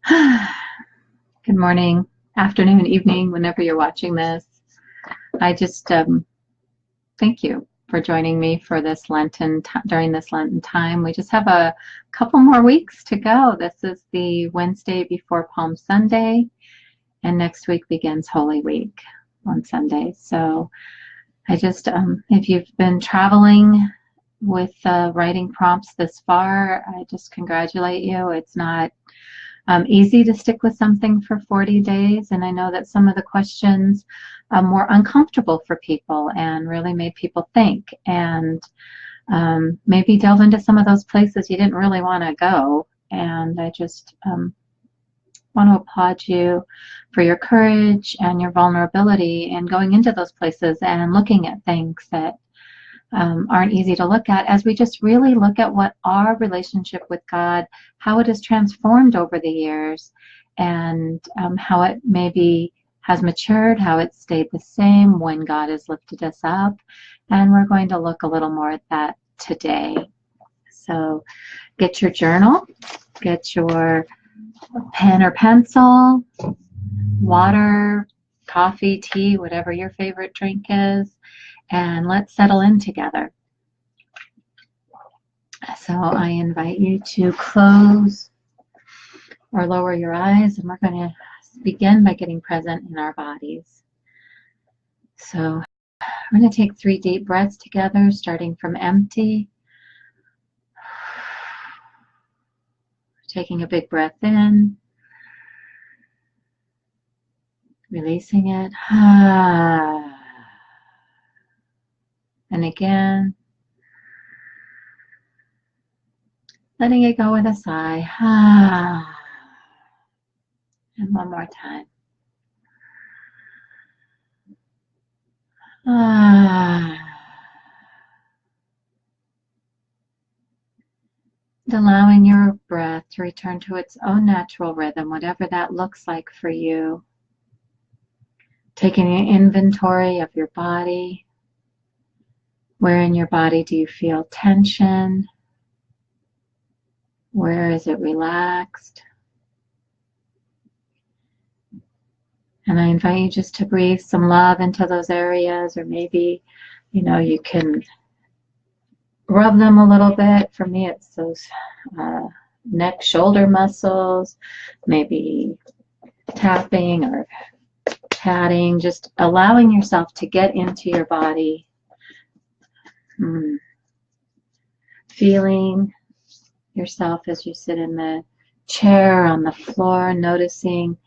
Good morning, afternoon, evening, whenever you're watching this. I just thank you for joining me for this during this Lenten time. We just have a couple more weeks to go. This is the Wednesday before Palm Sunday, and next week begins Holy Week on Sunday. So I just, if you've been traveling with writing prompts this far, I just congratulate you. It's not easy to stick with something for 40 days. And I know that some of the questions were uncomfortable for people and really made people think and maybe delve into some of those places you didn't really want to go. And I just want to applaud you for your courage and your vulnerability in going into those places and looking at things that aren't easy to look at, as we just really look at what our relationship with God, how it has transformed over the years, and how it maybe has matured, how it stayed the same when God has lifted us up. And we're going to look a little more at that today. So get your journal, get your pen or pencil, water, coffee, tea, whatever your favorite drink is, and let's settle in together. So I invite you to close or lower your eyes, and we're going to begin by getting present in our bodies. So we're going to take 3 deep breaths together, starting from empty. Taking a big breath in, releasing it. And again, letting it go with a sigh. And one more time. Allowing your breath to return to its own natural rhythm, whatever that looks like for you. Taking an inventory of your body. Where in your body do you feel tension? Where is it relaxed? And I invite you just to breathe some love into those areas, or maybe, you can rub them a little bit. For me, it's those neck, shoulder muscles, maybe tapping or patting, just allowing yourself to get into your body. Feeling yourself as you sit in the chair, on the floor, noticing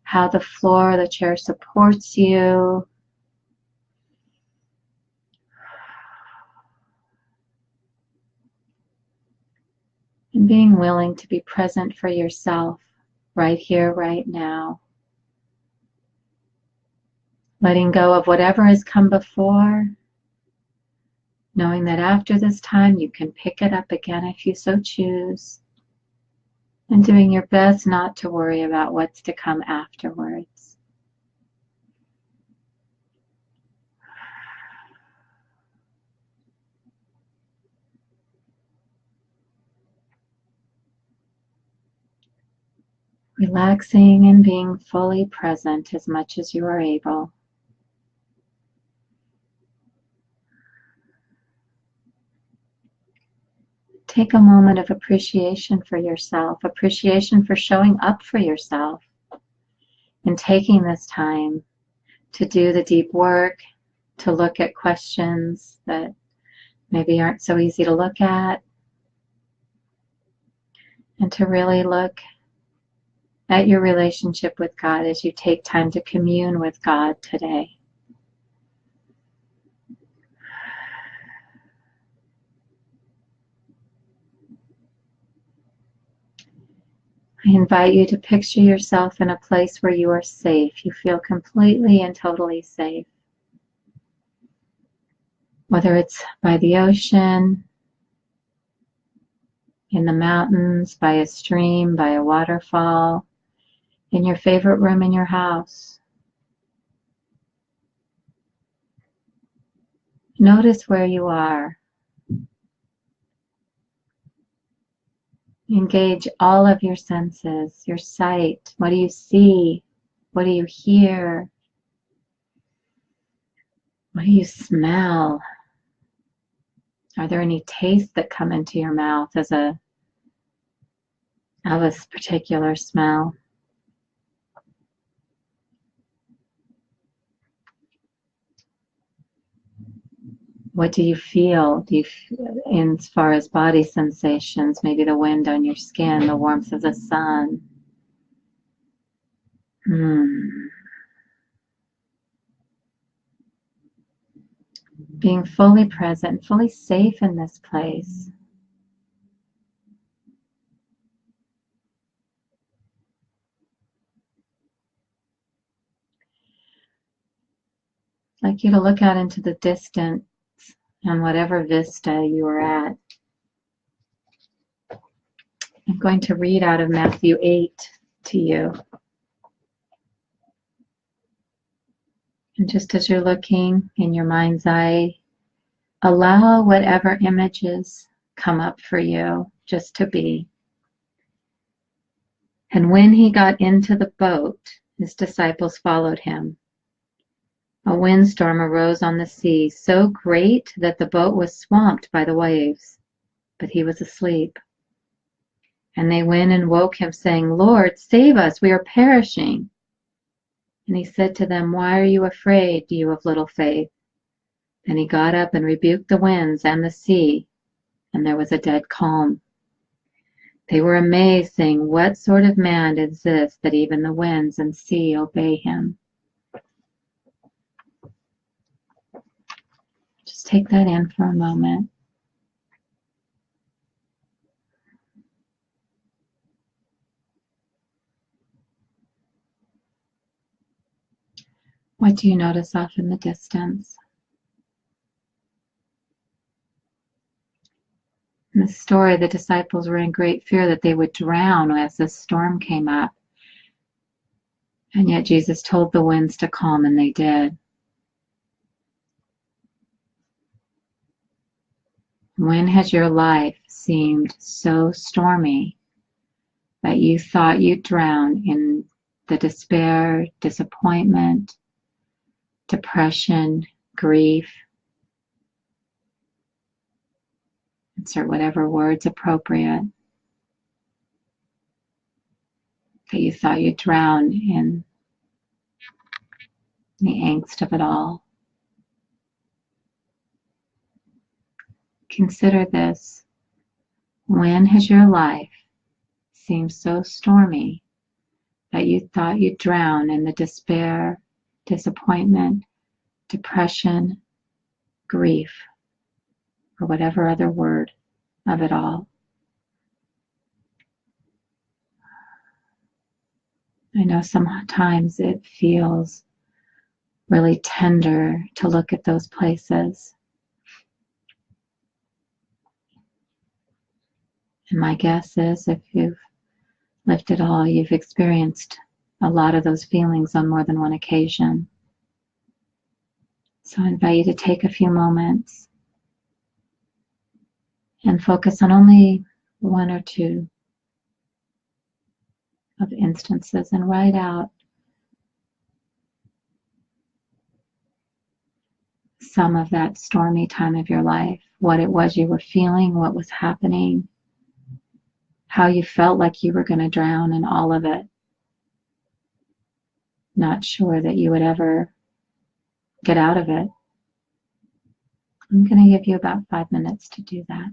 how the floor, the chair supports you. And being willing to be present for yourself right here, right now. Letting go of whatever has come before, knowing that after this time you can pick it up again if you so choose, and doing your best not to worry about what's to come afterwards. Relaxing and being fully present as much as you are able. Take a moment of appreciation for yourself, appreciation for showing up for yourself, and taking this time to do the deep work, to look at questions that maybe aren't so easy to look at, and to really look at your relationship with God as you take time to commune with God today. I invite you to picture yourself in a place where you are safe. You feel completely and totally safe. Whether it's by the ocean, in the mountains, by a stream, by a waterfall, in your favorite room in your house. Notice where you are. Engage all of your senses, your sight. What do you see? What do you hear? What do you smell? Are there any tastes that come into your mouth of a particular smell? What do you feel? In as far as body sensations, maybe the wind on your skin, the warmth of the sun? Being fully present, fully safe in this place. I'd like you to look out into the distance on whatever vista you are at. I'm going to read out of Matthew 8 to you. And just as you're looking in your mind's eye, allow whatever images come up for you just to be. And when he got into the boat, his disciples followed him. A windstorm arose on the sea, so great that the boat was swamped by the waves, but he was asleep. And they went and woke him, saying, "Lord, save us, we are perishing." And he said to them, "Why are you afraid, you of little faith?" Then he got up and rebuked the winds and the sea, and there was a dead calm. They were amazed, saying, "What sort of man is this, that even the winds and sea obey him?" Just take that in for a moment. What do you notice off in the distance? In the story, the disciples were in great fear that they would drown as the storm came up. And yet Jesus told the winds to calm, and they did. When has your life seemed so stormy that you thought you'd drown in the despair, disappointment, depression, grief? Insert whatever word's appropriate. That you thought you'd drown in the angst of it all. Consider this. When has your life seemed so stormy that you thought you'd drown in the despair, disappointment, depression, grief, or whatever other word of it all? I know sometimes it feels really tender to look at those places. And my guess is if you've lived it all, you've experienced a lot of those feelings on more than one occasion. So I invite you to take a few moments and focus on only one or two of instances and write out some of that stormy time of your life, what it was you were feeling, what was happening, how you felt like you were going to drown in all of it. Not sure that you would ever get out of it. I'm going to give you about 5 minutes to do that.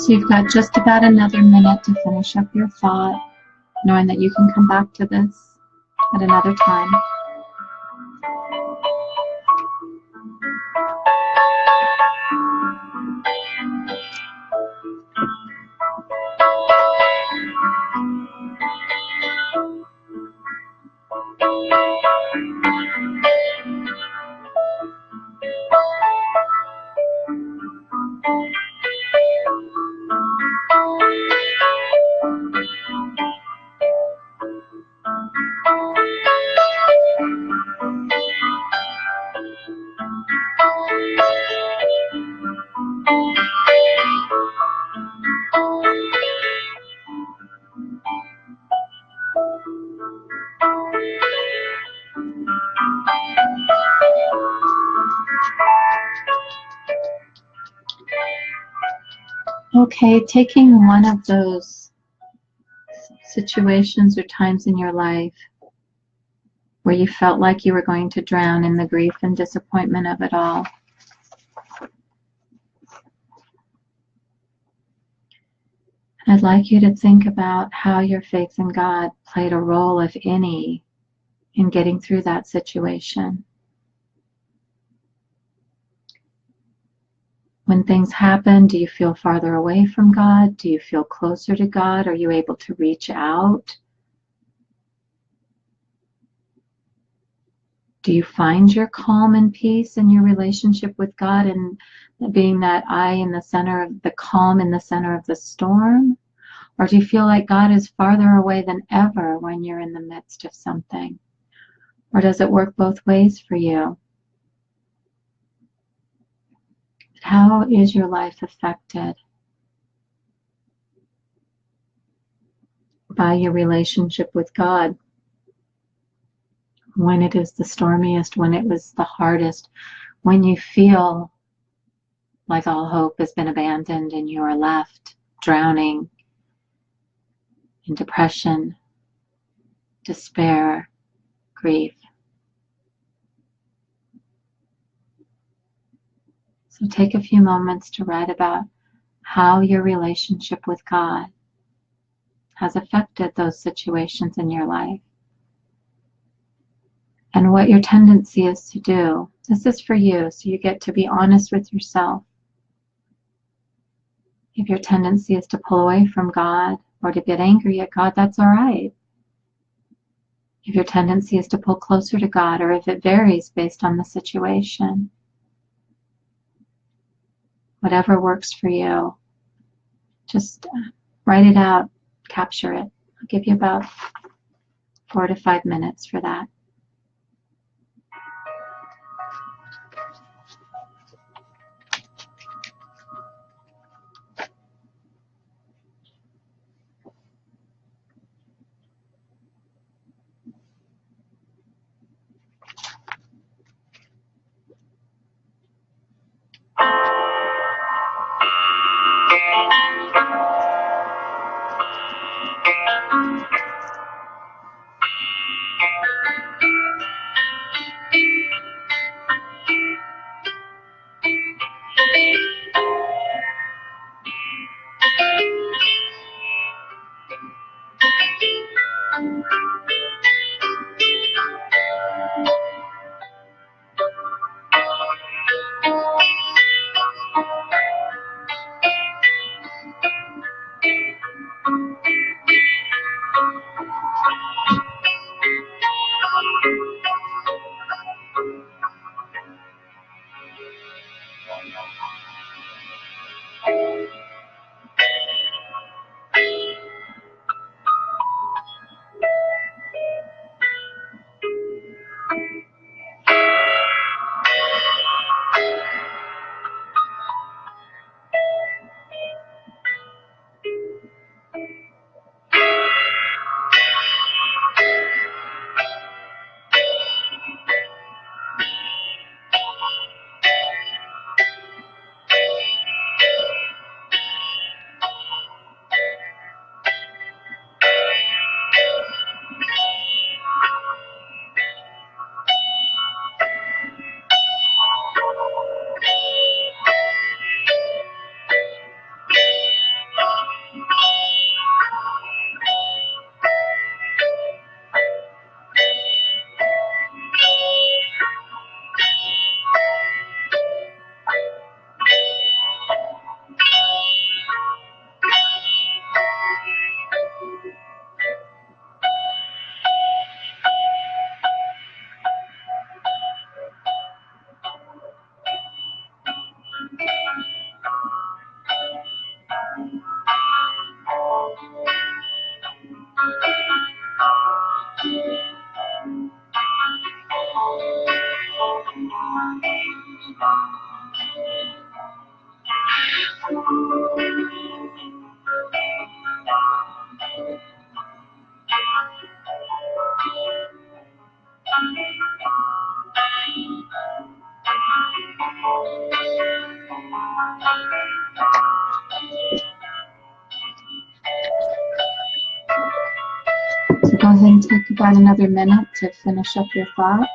So you've got just about another minute to finish up your thought, knowing that you can come back to this at another time. Okay, taking one of those situations or times in your life where you felt like you were going to drown in the grief and disappointment of it all. I'd like you to think about how your faith in God played a role, if any, in getting through that situation. When things happen, do you feel farther away from God? Do you feel closer to God? Are you able to reach out? Do you find your calm and peace in your relationship with God and being that eye in the center of the calm in the center of the storm? Or do you feel like God is farther away than ever when you're in the midst of something? Or does it work both ways for you? How is your life affected by your relationship with God? When it is the stormiest, when it was the hardest, when you feel like all hope has been abandoned and you are left drowning in depression, despair, grief. So take a few moments to write about how your relationship with God has affected those situations in your life and what your tendency is to do. This is for you, so you get to be honest with yourself. If your tendency is to pull away from God or to get angry at God, that's all right. If your tendency is to pull closer to God, or if it varies based on the situation, whatever works for you, just write it out, capture it. I'll give you about 4 to 5 minutes for that. So go ahead and take about another minute to finish up your thoughts.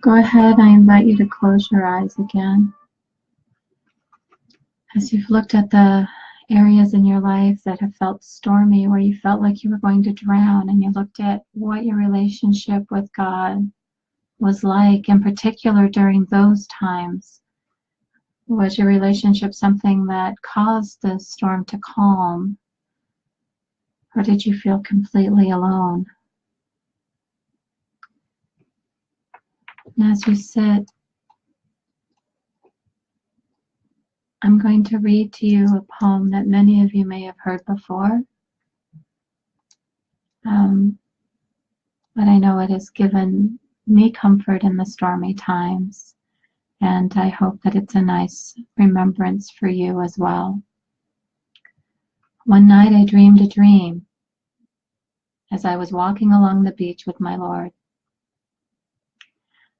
Go ahead, I invite you to close your eyes again. As you've looked at the areas in your life that have felt stormy, where you felt like you were going to drown, and you looked at what your relationship with God was like, in particular during those times. Was your relationship something that caused the storm to calm, or did you feel completely alone? And as you sit, I'm going to read to you a poem that many of you may have heard before. But I know it has given me comfort in the stormy times, and I hope that it's a nice remembrance for you as well. One night I dreamed a dream as I was walking along the beach with my Lord.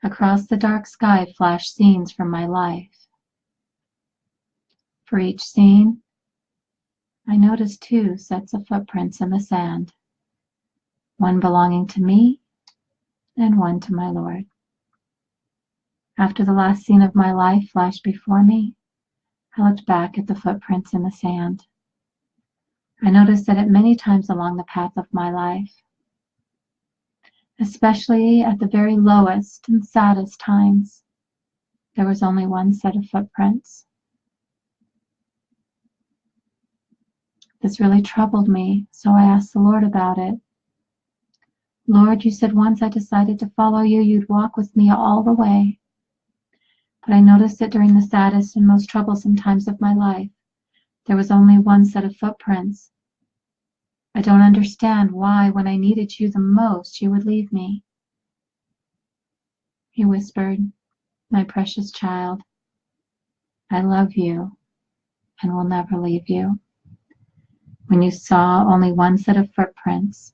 Across the dark sky flashed scenes from my life. For each scene, I noticed 2 sets of footprints in the sand, one belonging to me and one to my Lord. After the last scene of my life flashed before me, I looked back at the footprints in the sand. I noticed that at many times along the path of my life, especially at the very lowest and saddest times, there was only one set of footprints. This really troubled me, so I asked the Lord about it. Lord, you said once I decided to follow you, you'd walk with me all the way. But I noticed that during the saddest and most troublesome times of my life, there was only one set of footprints. I don't understand why, when I needed you the most, you would leave me. He whispered, my precious child, I love you and will never leave you. When you saw only one set of footprints,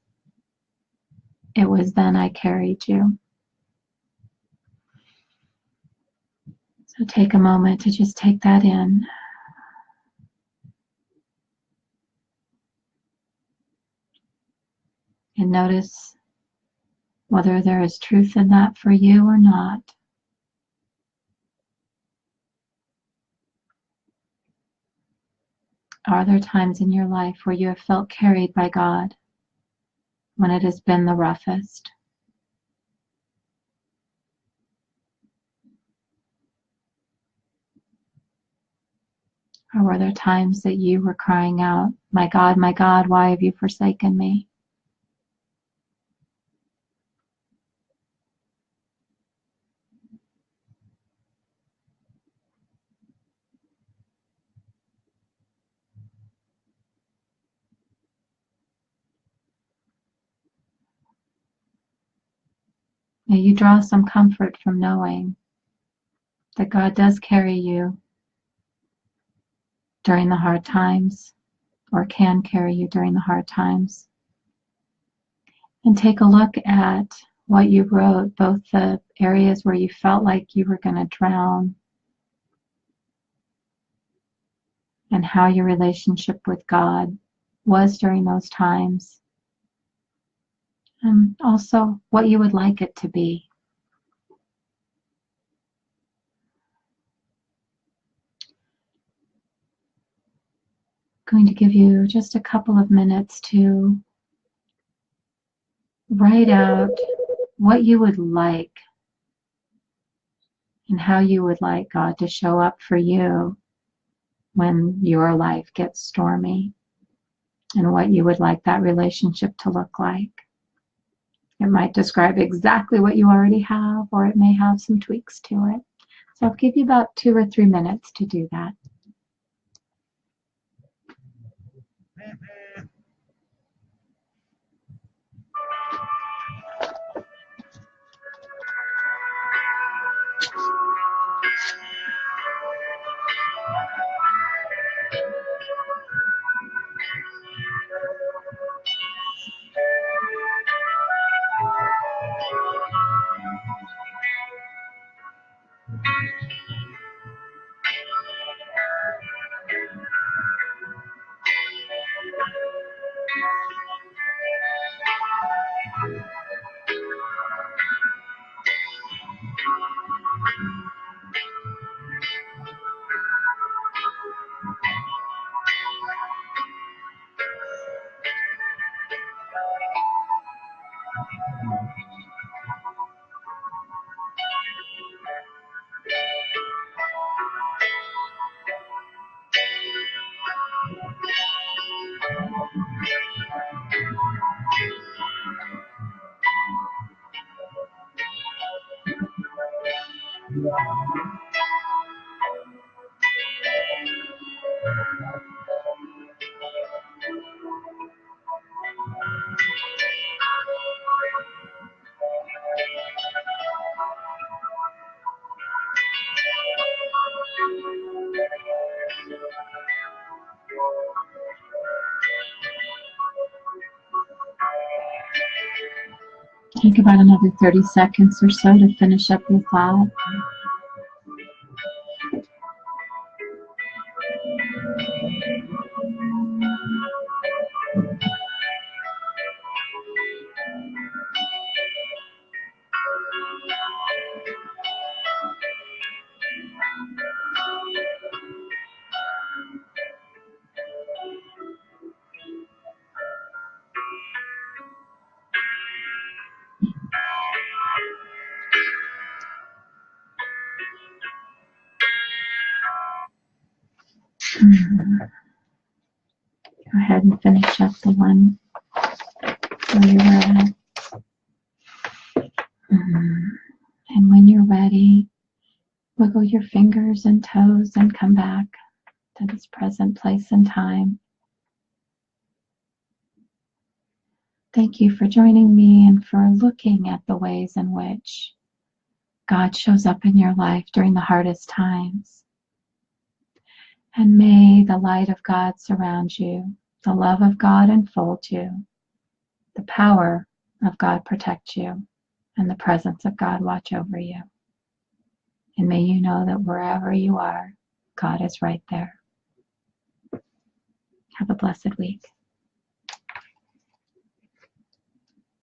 it was then I carried you. So take a moment to just take that in. And notice whether there is truth in that for you or not. Are there times in your life where you have felt carried by God when it has been the roughest? Or were there times that you were crying out, my God, why have you forsaken me? May you draw some comfort from knowing that God does carry you during the hard times, or can carry you during the hard times. And take a look at what you wrote, both the areas where you felt like you were going to drown and how your relationship with God was during those times, and also what you would like it to be. I'm going to give you just a couple of minutes to write out what you would like and how you would like God to show up for you when your life gets stormy, and what you would like that relationship to look like. It might describe exactly what you already have, or it may have some tweaks to it. So I'll give you about 2 or 3 minutes to do that. Take about another 30 seconds or so to finish up your thought. Go ahead and finish up the one where you were at. And when you're ready, wiggle your fingers and toes and come back to this present place and time. Thank you for joining me and for looking at the ways in which God shows up in your life during the hardest times. And may the light of God surround you, the love of God enfold you, the power of God protect you, and the presence of God watch over you. And may you know that wherever you are, God is right there. Have a blessed week.